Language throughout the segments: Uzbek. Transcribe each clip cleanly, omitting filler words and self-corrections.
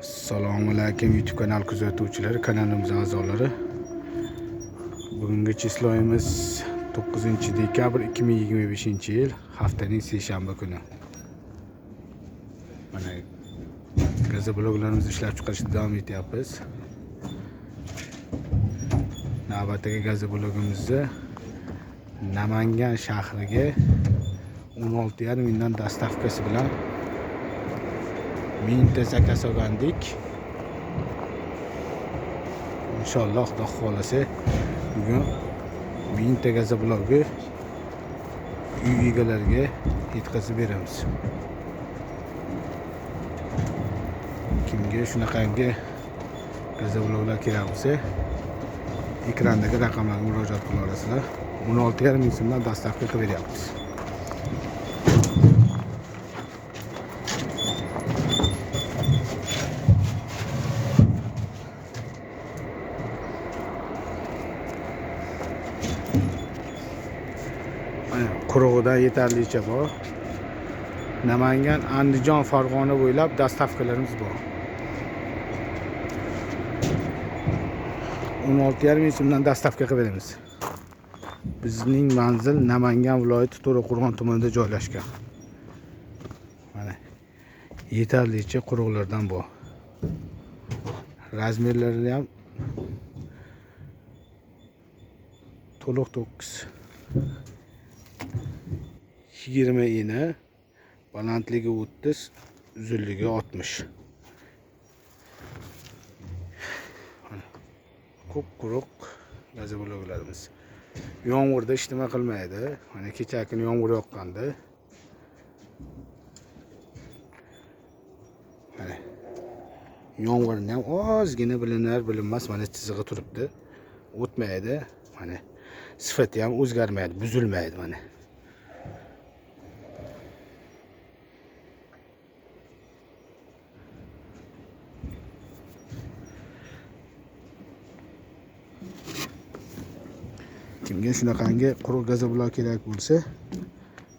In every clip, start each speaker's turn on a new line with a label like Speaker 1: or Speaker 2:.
Speaker 1: Assalomu alaykum YouTube kanal kuzatuvchilari, kanalimiz a'zolari. Bugungi chisloyimiz 9-dekabr 2025-yil, haftaning seshanba kuni. Mana gazobloglarimizni ishlab chiqarishda davom etyapmiz. Navbatdagi gazoblogimizda Namangan shahriga 16,5 mingdan dastavkasi bilan mingta zakaz olgandik. Inshaalloh Xudo xolasa bugun mingta gazoblogni uy egalariga yetkazib beramiz. Kimga shunaqangi gazobloglar kerak bo'lsa, ekrandagi raqamlarga murojaat qila olasizlar. 16,5 ming so'mdan dastavka qilib beryapmiz. Qurug'ida yetarlicha bor. Namangan, Andijon, Farg'ona bo'ylab dastavkalarimiz bor. 16,5 ming so'mdan dastavka qilib beramiz. Bizning manzil Namangan viloyati To'raqo'rg'on tumanida joylashgan. Mana yetarlicha quruqlardan bor. Razmerlari ham to'liq 20 ena, balandligi 30, uzunligi 60. Ko'p quruq gazobloglarimiz. Yomg'irda ishlama qilmaydi. Mana kecha kuni yomg'ir yoqqanda. Mana yomg'irni ham ozgina bilinmas mana chizig'i turibdi. O'tmaydi. Mana sifati ham o'zgarmaydi, buzilmaydi mana. Kimga shunaqangi quruq gazoblog kerak bo'lsa,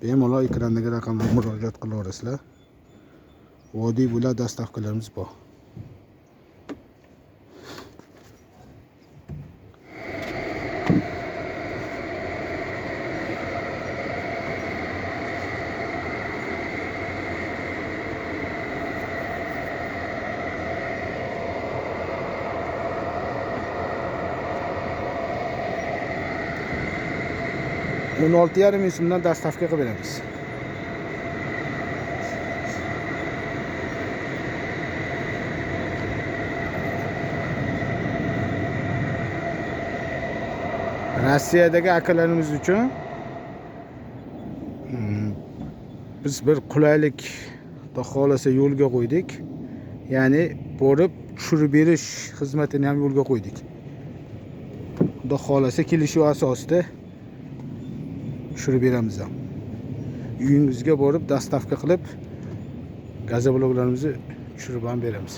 Speaker 1: bemalol ekrandagi raqamlarga murojaat qila olasizlar. Vodiy bo'ylab dastavkalarimiz bor. O'n 16,5 ming so'mdan dastavka qilib beramiz. Rossiyadagi akalarimiz uchun biz bir qulaylik Xudo xolasa yo'lga qo'ydik. Ya'ni borib tushirib berish xizmatini ham yo'lga qo'ydik. Xudo xolasa kelishuv asosida tushirib beramiz ham. Uyingizga borib dastavka qilib gazobloglarimizni tushirib ham beramiz.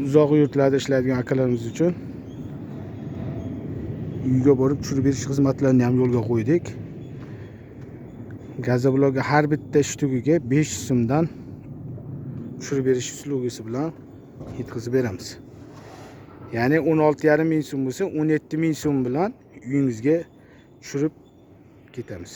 Speaker 1: Uzoq yurtlarda ishlaydigan akalarimiz uchun uyga borib tushirib berish xizmatlarini ham yo'lga qo'ydik. Gazoblogga har bitta shtugiga 5 so'mdan tushirib berish uslubisi bilan yetkazib beramiz. Ya'ni 16,5 ming so'm bo'lsa, 17 ming so'm bilan uyingizga tushirib ketamiz.